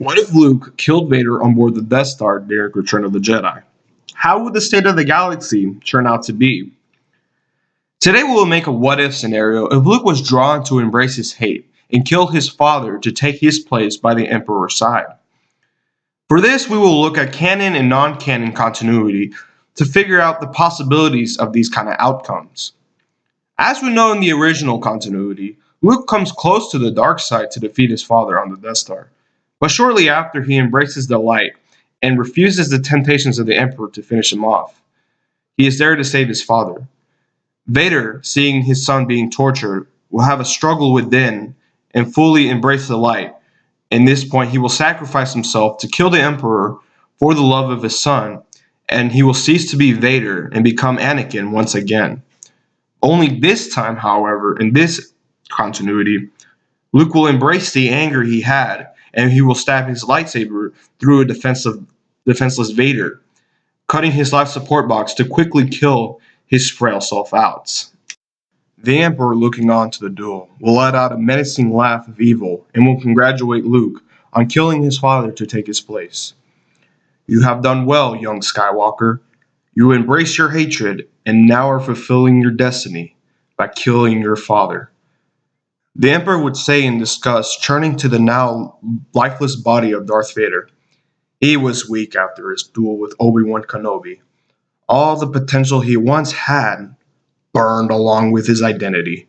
What if Luke killed Vader on board the Death Star during Return of the Jedi? How would the state of the galaxy turn out to be? Today we will make a what-if scenario if Luke was drawn to embrace his hate and kill his father to take his place by the Emperor's side. For this, we will look at canon and non-canon continuity to figure out the possibilities of these kind of outcomes. As we know in the original continuity, Luke comes close to the dark side to defeat his father on the Death Star. But shortly after, he embraces the light and refuses the temptations of the Emperor to finish him off. He is there to save his father. Vader, seeing his son being tortured, will have a struggle within and fully embrace the light. In this point, he will sacrifice himself to kill the Emperor for the love of his son, and he will cease to be Vader and become Anakin once again. Only this time, however, in this continuity, Luke will embrace the anger he had, and he will stab his lightsaber through a defenseless Vader, cutting his life support box to quickly kill his frail self out. The Emperor, looking on to the duel, will let out a menacing laugh of evil and will congratulate Luke on killing his father to take his place. "You have done well, young Skywalker. You embrace your hatred and now are fulfilling your destiny by killing your father." The Emperor would say in disgust, turning to the now lifeless body of Darth Vader. He was weak after his duel with Obi-Wan Kenobi. All the potential he once had burned along with his identity,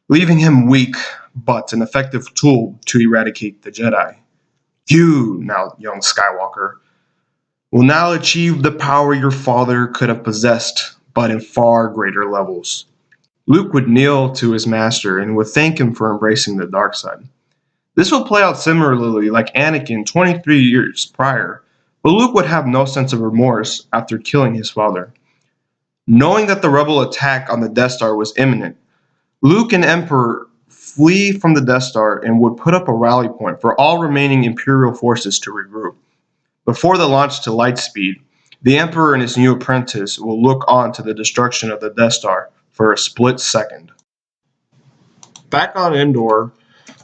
leaving him weak but an effective tool to eradicate the Jedi. You, now young Skywalker, will now achieve the power your father could have possessed, but in far greater levels. Luke would kneel to his master and would thank him for embracing the dark side. This will play out similarly like Anakin 23 years prior, but Luke would have no sense of remorse after killing his father. Knowing that the rebel attack on the Death Star was imminent, Luke and Emperor flee from the Death Star and would put up a rally point for all remaining Imperial forces to regroup. Before the launch to light speed, the Emperor and his new apprentice will look on to the destruction of the Death Star for a split second. Back on Endor,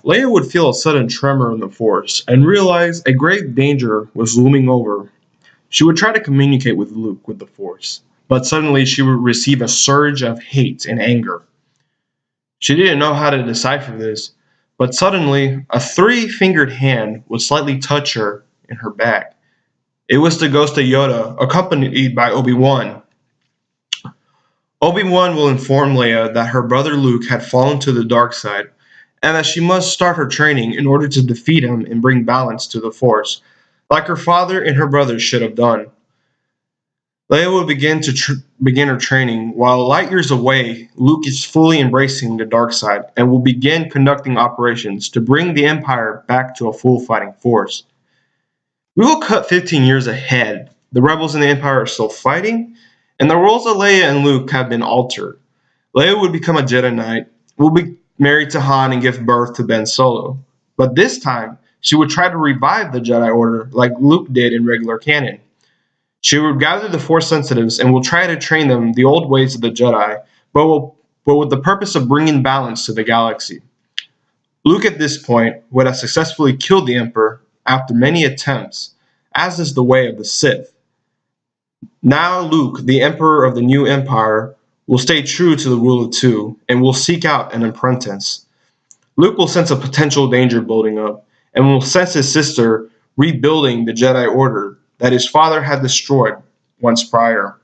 Leia would feel a sudden tremor in the Force and realize a great danger was looming over. She would try to communicate with Luke with the Force, but suddenly she would receive a surge of hate and anger. She didn't know how to decipher this, but suddenly a three-fingered hand would slightly touch her in her back. It was the ghost of Yoda, accompanied by Obi-Wan. Obi-Wan will inform Leia that her brother Luke had fallen to the dark side, and that she must start her training in order to defeat him and bring balance to the Force, like her father and her brothers should have done. Leia will begin her training, while light years away, Luke is fully embracing the dark side and will begin conducting operations to bring the Empire back to a full fighting force. We will cut 15 years ahead. The rebels and the Empire are still fighting, and the roles of Leia and Luke have been altered. Leia would become a Jedi Knight, will be married to Han and give birth to Ben Solo. But this time, she would try to revive the Jedi Order like Luke did in regular canon. She would gather the Force sensitives and will try to train them the old ways of the Jedi, but with the purpose of bringing balance to the galaxy. Luke at this point would have successfully killed the Emperor after many attempts, as is the way of the Sith. Now Luke, the Emperor of the new Empire, will stay true to the rule of two and will seek out an apprentice. Luke will sense a potential danger building up and will sense his sister rebuilding the Jedi Order that his father had destroyed once prior.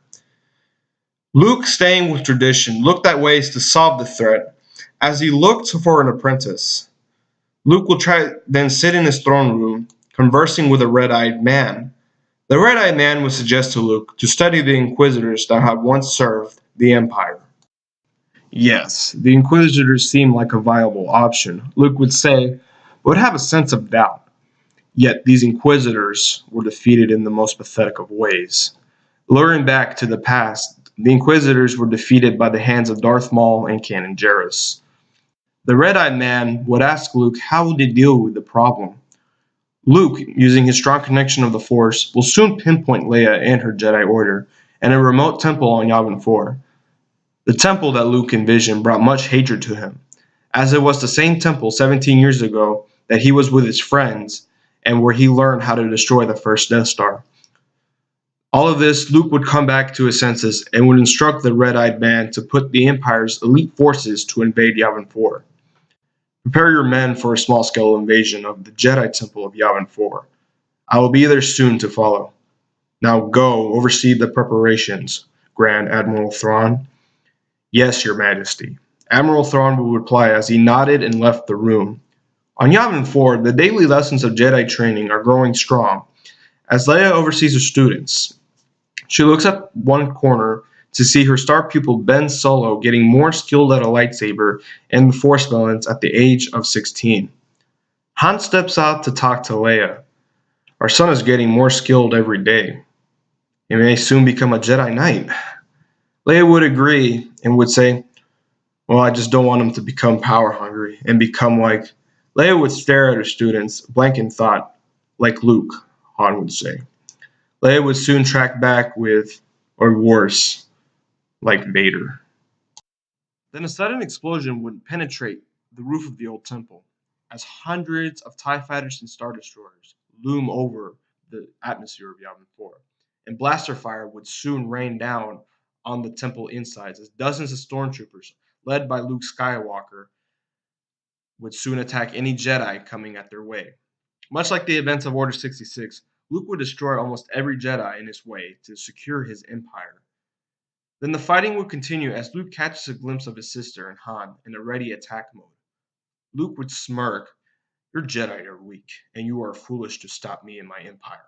Luke, staying with tradition, looked at ways to solve the threat as he looked for an apprentice. Luke will then sit in his throne room, conversing with a red-eyed man. The red-eyed man would suggest to Luke to study the Inquisitors that had once served the Empire. Yes, the Inquisitors seemed like a viable option, Luke would say, but would have a sense of doubt. Yet these Inquisitors were defeated in the most pathetic of ways. Luring back to the past, the Inquisitors were defeated by the hands of Darth Maul and Kanan Jarrus. The red-eyed man would ask Luke how would he deal with the problem. Luke, using his strong connection of the Force, will soon pinpoint Leia and her Jedi Order in a remote temple on Yavin 4. The temple that Luke envisioned brought much hatred to him, as it was the same temple 17 years ago that he was with his friends, and where he learned how to destroy the first Death Star. All of this, Luke would come back to his senses and would instruct the Red-Eyed Man to put the Empire's elite forces to invade Yavin 4. Prepare your men for a small-scale invasion of the Jedi Temple of Yavin 4. I will be there soon to follow. Now go, oversee the preparations, Grand Admiral Thrawn. Yes, Your Majesty. Admiral Thrawn would reply as he nodded and left the room. On Yavin 4, the daily lessons of Jedi training are growing strong as Leia oversees her students. She looks at one corner to see her star pupil Ben Solo getting more skilled at a lightsaber and the Force balance at the age of 16. Han steps out to talk to Leia. Our son is getting more skilled every day. He may soon become a Jedi Knight. Leia would agree and would say, well, I just don't want him to become power hungry and become like. Leia would stare at her students, blank in thought, like Luke, Han would say. Leia would soon track back with, or worse, like Vader. Then a sudden explosion would penetrate the roof of the old temple as hundreds of TIE fighters and Star Destroyers loom over the atmosphere of Yavin 4. And blaster fire would soon rain down on the temple insides as dozens of stormtroopers, led by Luke Skywalker, would soon attack any Jedi coming at their way. Much like the events of Order 66, Luke would destroy almost every Jedi in his way to secure his empire. Then the fighting would continue as Luke catches a glimpse of his sister and Han in a ready attack mode. Luke would smirk, your Jedi are weak, and you are foolish to stop me and my empire.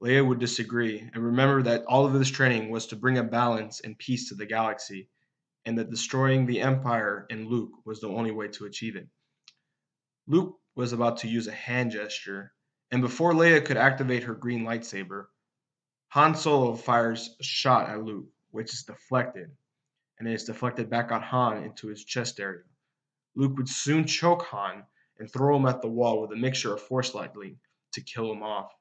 Leia would disagree and remember that all of this training was to bring a balance and peace to the galaxy, and that destroying the Empire and Luke was the only way to achieve it. Luke was about to use a hand gesture, and before Leia could activate her green lightsaber, Han Solo fires a shot at Luke, which is deflected, and it is deflected back on Han into his chest area. Luke would soon choke Han and throw him at the wall with a mixture of force lightning to kill him off.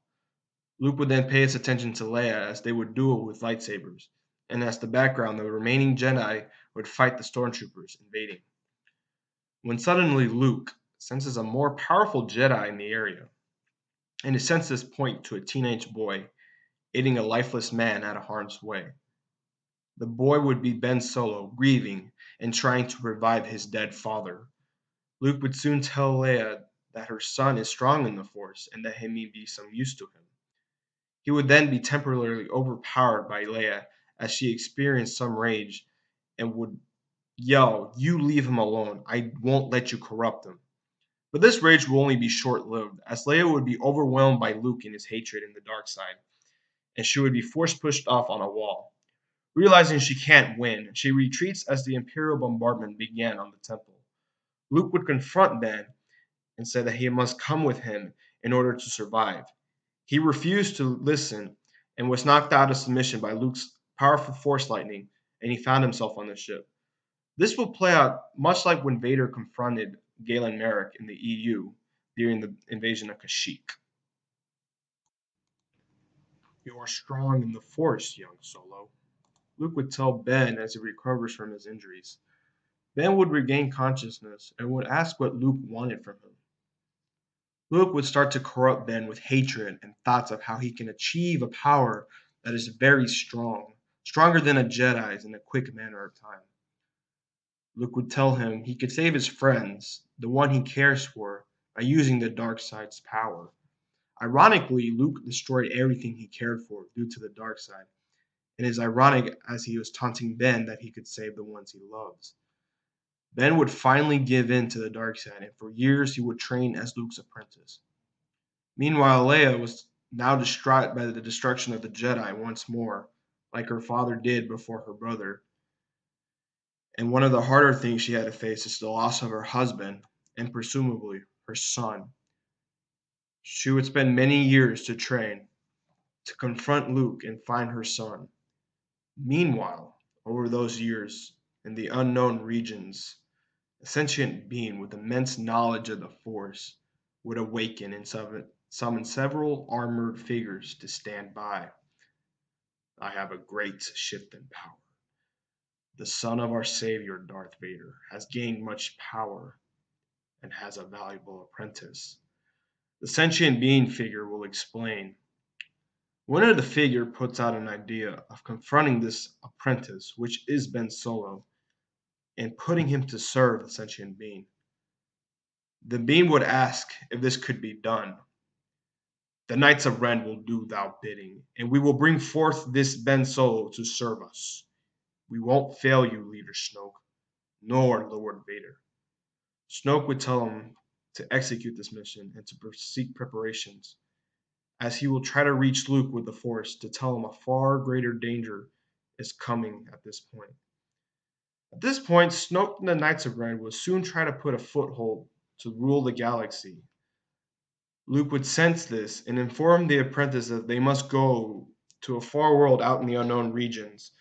Luke would then pay his attention to Leia as they would duel with lightsabers, and as the background, the remaining Jedi would fight the stormtroopers invading. When suddenly Luke senses a more powerful Jedi in the area, and his senses point to a teenage boy aiding a lifeless man out of harm's way. The boy would be Ben Solo, grieving and trying to revive his dead father. Luke would soon tell Leia that her son is strong in the Force and that he may be some use to him. He would then be temporarily overpowered by Leia as she experienced some rage and would yell, "You leave him alone. I won't let you corrupt him." But this rage will only be short-lived, as Leia would be overwhelmed by Luke and his hatred in the dark side, and she would be force pushed off on a wall. Realizing she can't win, she retreats as the Imperial bombardment began on the temple. Luke would confront Ben and say that he must come with him in order to survive. He refused to listen and was knocked out of submission by Luke's powerful force lightning, and he found himself on the ship. This will play out much like when Vader confronted Galen Marek in the EU during the invasion of Kashyyyk. You are strong in the Force, young Solo, Luke would tell Ben as he recovers from his injuries. Ben would regain consciousness and would ask what Luke wanted from him. Luke would start to corrupt Ben with hatred and thoughts of how he can achieve a power that is very strong, stronger than a Jedi's in a quick manner of time. Luke would tell him he could save his friends, the one he cares for, by using the dark side's power. Ironically, Luke destroyed everything he cared for due to the dark side. It is ironic as he was taunting Ben that he could save the ones he loves. Ben would finally give in to the dark side, and for years he would train as Luke's apprentice. Meanwhile, Leia was now distraught by the destruction of the Jedi once more, like her father did before her brother. And one of the harder things she had to face is the loss of her husband, and presumably her son. She would spend many years to train, to confront Luke and find her son. Meanwhile, over those years, in the unknown regions, a sentient being with immense knowledge of the Force would awaken and summon several armored figures to stand by. I have a great shift in power. The son of our savior, Darth Vader, has gained much power and has a valuable apprentice. The sentient being figure will explain. One of the figure puts out an idea of confronting this apprentice, which is Ben Solo, and putting him to serve the sentient being. The being would ask if this could be done. The Knights of Ren will do thou bidding, and we will bring forth this Ben Solo to serve us. We won't fail you, Leader Snoke, nor Lord Vader. Snoke would tell him to execute this mission and to seek preparations, as he will try to reach Luke with the Force to tell him a far greater danger is coming at this point. At this point, Snoke and the Knights of Ren will soon try to put a foothold to rule the galaxy. Luke would sense this and inform the apprentice that they must go to a far world out in the unknown regions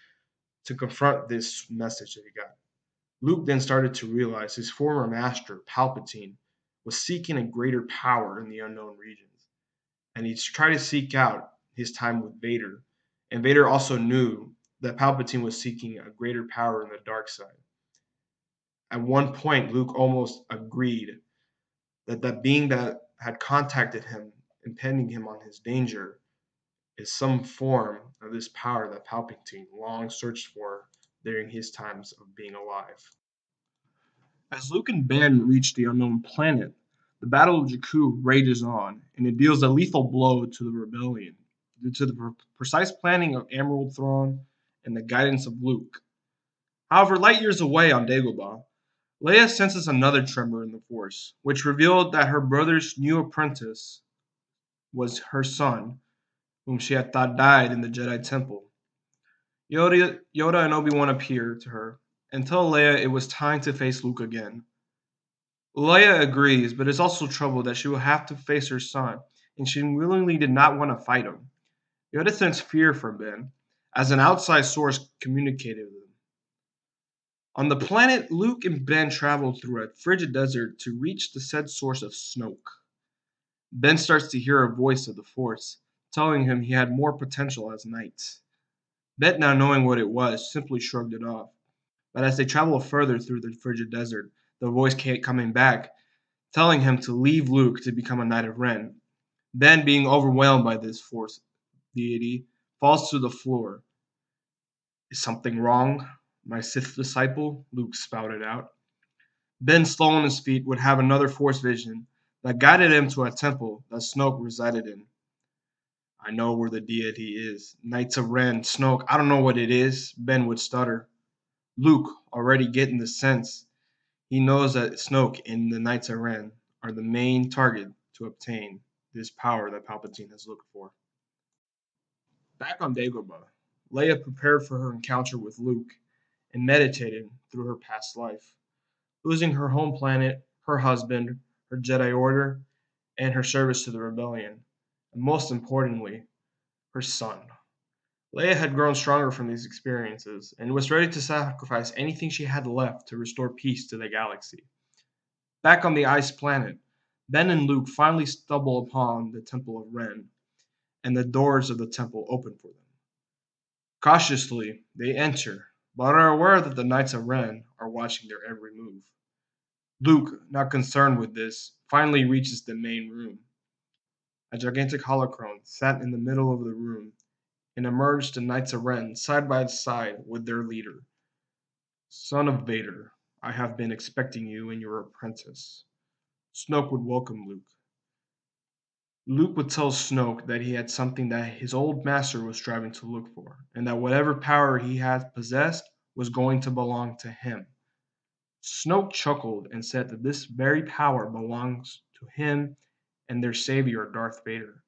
to confront this message that he got. Luke then started to realize his former master, Palpatine, was seeking a greater power in the unknown regions, and he tried to seek out his time with Vader. And Vader also knew that Palpatine was seeking a greater power in the dark side. At one point, Luke almost agreed that that being that had contacted him, impending him on his danger, is some form of this power that Palpatine long searched for during his times of being alive. As Luke and Ben reach the unknown planet, the Battle of Jakku rages on, and it deals a lethal blow to the rebellion due to the precise planning of Emerald Thrawn and the guidance of Luke. However, light years away on Dagobah, Leia senses another tremor in the Force, which revealed that her brother's new apprentice was her son, whom she had thought died in the Jedi Temple. Yoda and Obi-Wan appear to her and tell Leia it was time to face Luke again. Leia agrees, but is also troubled that she will have to face her son, and she willingly did not want to fight him. Yoda sensed fear from Ben, as an outside source communicated with him. On the planet, Luke and Ben travel through a frigid desert to reach the said source of Snoke. Ben starts to hear a voice of the Force, telling him he had more potential as knight. Bet, now knowing what it was, simply shrugged it off. But as they travel further through the frigid desert, the voice kept coming back, telling him to leave Luke to become a Knight of Ren. Ben, being overwhelmed by this Force deity, falls to the floor. Is something wrong, my Sith disciple? Luke spouted out. Ben, slow on his feet, would have another Force vision that guided him to a temple that Snoke resided in. I know where the deity is. Knights of Ren, Snoke, I don't know what it is, Ben would stutter. Luke, already getting the sense, he knows that Snoke and the Knights of Ren are the main target to obtain this power that Palpatine has looked for. Back on Dagobah, Leia prepared for her encounter with Luke and meditated through her past life, losing her home planet, her husband, her Jedi Order, and her service to the rebellion, and most importantly, her son. Leia had grown stronger from these experiences and was ready to sacrifice anything she had left to restore peace to the galaxy. Back on the ice planet, Ben and Luke finally stumble upon the Temple of Ren, and the doors of the temple open for them. Cautiously, they enter, but are aware that the Knights of Ren are watching their every move. Luke, not concerned with this, finally reaches the main room. A gigantic holocron sat in the middle of the room, and emerged the Knights of Ren side by side with their leader. Son of Vader, I have been expecting you and your apprentice. Snoke would welcome Luke. Luke would tell Snoke that he had something that his old master was striving to look for, and that whatever power he had possessed was going to belong to him. Snoke chuckled and said that this very power belongs to him and their savior, Darth Vader.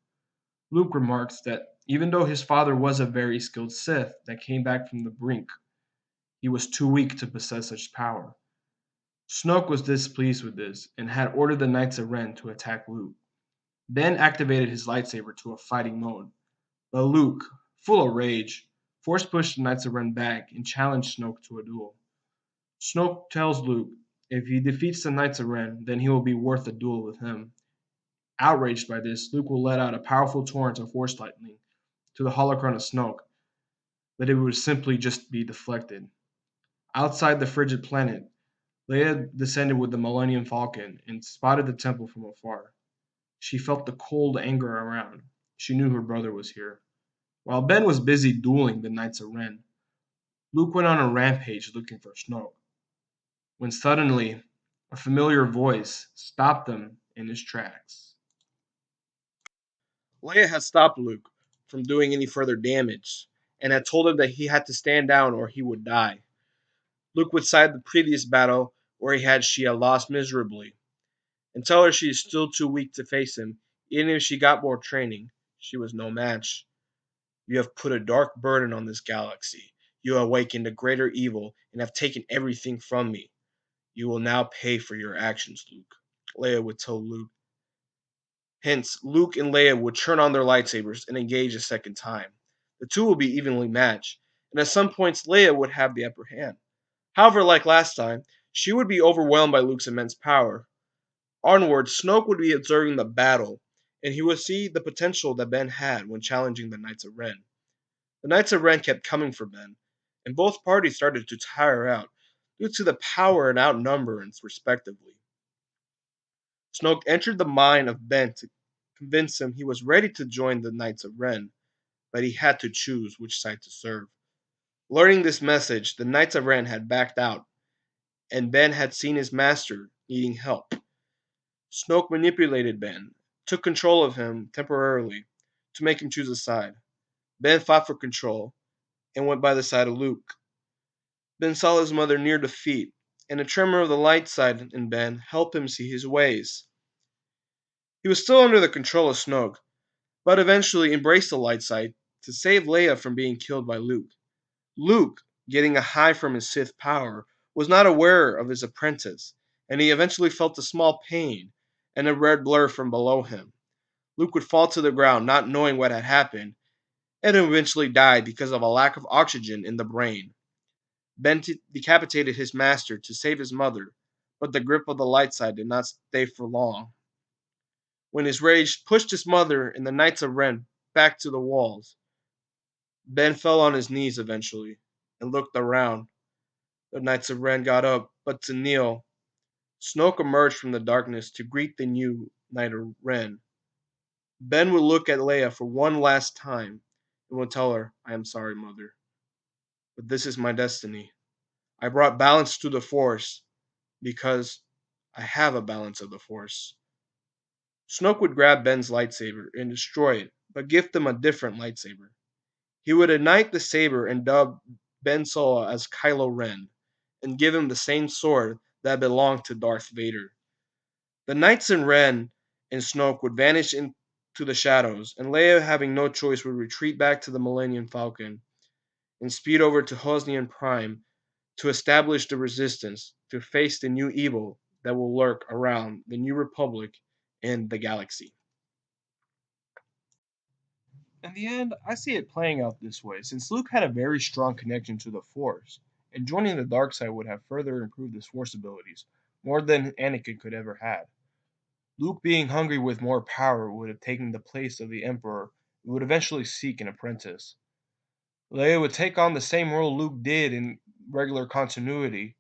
Luke remarks that even though his father was a very skilled Sith that came back from the brink, he was too weak to possess such power. Snoke was displeased with this and had ordered the Knights of Ren to attack Luke. Ben activated his lightsaber to a fighting mode, but Luke, full of rage, force pushed the Knights of Ren back and challenged Snoke to a duel. Snoke tells Luke if he defeats the Knights of Ren, then he will be worth a duel with him. Outraged by this, Luke will let out a powerful torrent of force lightning to the holocron of Snoke, but it would simply just be deflected. Outside the frigid planet, Leia descended with the Millennium Falcon and spotted the temple from afar. She felt the cold anger around. She knew her brother was here. While Ben was busy dueling the Knights of Ren, Luke went on a rampage looking for Snoke, when suddenly a familiar voice stopped him in his tracks. Leia had stopped Luke from doing any further damage and had told him that he had to stand down or he would die. Luke would cite the previous battle where she had lost miserably and tell her she is still too weak to face him. Even if she got more training, she was no match. You have put a dark burden on this galaxy. You have awakened a greater evil and have taken everything from me. You will now pay for your actions, Luke, Leia would tell Luke. Hence, Luke and Leia would turn on their lightsabers and engage a second time. The two will be evenly matched, and at some points Leia would have the upper hand. However, like last time, she would be overwhelmed by Luke's immense power. Onward, Snoke would be observing the battle, and he would see the potential that Ben had when challenging the Knights of Ren. The Knights of Ren kept coming for Ben, and both parties started to tire out due to the power and outnumberance, respectively. Snoke entered the mind of Ben to convince him he was ready to join the Knights of Ren, but he had to choose which side to serve. Learning this message, the Knights of Ren had backed out, and Ben had seen his master needing help. Snoke manipulated Ben, took control of him temporarily to make him choose a side. Ben fought for control and went by the side of Luke. Ben saw his mother near defeat, and a tremor of the light side in Ben helped him see his ways. He was still under the control of Snoke, but eventually embraced the light side to save Leia from being killed by Luke. Luke, getting a high from his Sith power, was not aware of his apprentice, and he eventually felt a small pain and a red blur from below him. Luke would fall to the ground not knowing what had happened, and eventually died because of a lack of oxygen in the brain. Ben decapitated his master to save his mother, but the grip of the light side did not stay for long. When his rage pushed his mother and the Knights of Ren back to the walls, Ben fell on his knees eventually and looked around. The Knights of Ren got up, but to kneel. Snoke emerged from the darkness to greet the new Knight of Ren. Ben would look at Leia for one last time and would tell her, "I am sorry, Mother, but this is my destiny. I brought balance to the Force because I have a balance of the Force." Snoke would grab Ben's lightsaber and destroy it, but gift him a different lightsaber. He would ignite the saber and dub Ben Solo as Kylo Ren, and give him the same sword that belonged to Darth Vader. The Knights in Ren and Snoke would vanish into the shadows, and Leia, having no choice, would retreat back to the Millennium Falcon and speed over to Hosnian Prime to establish the resistance to face the new evil that will lurk around the New Republic and the galaxy. In the end, I see it playing out this way, since Luke had a very strong connection to the Force, and joining the dark side would have further improved his Force abilities, more than Anakin could ever have. Luke, being hungry with more power, would have taken the place of the Emperor and would eventually seek an apprentice. Leia would take on the same role Luke did in regular continuity,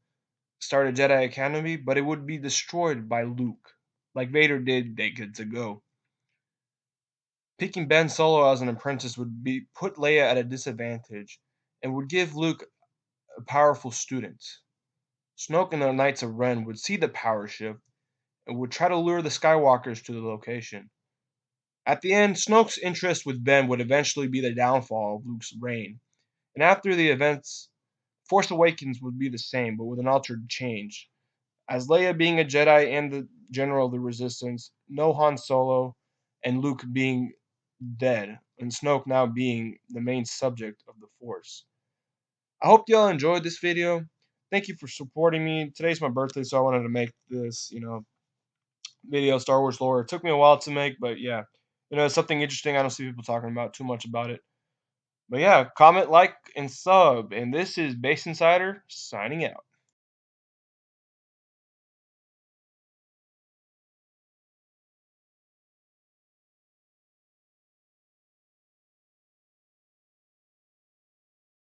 start a Jedi Academy, but it would be destroyed by Luke, like Vader did decades ago. Picking Ben Solo as an apprentice would be put Leia at a disadvantage and would give Luke a powerful student. Snoke and the Knights of Ren would see the power shift and would try to lure the Skywalkers to the location. At the end, Snoke's interest with Ben would eventually be the downfall of Luke's reign, and after the events, Force Awakens would be the same, but with an altered change. As Leia being a Jedi and the General of the Resistance, no Han Solo, and Luke being dead, and Snoke now being the main subject of the Force. I hope y'all enjoyed this video. Thank you for supporting me. Today's my birthday, so I wanted to make this, video Star Wars lore. It took me a while to make, but yeah, it's something interesting. I don't see people talking about too much about it. But yeah, comment, like, and sub. And this is Base Insider signing out.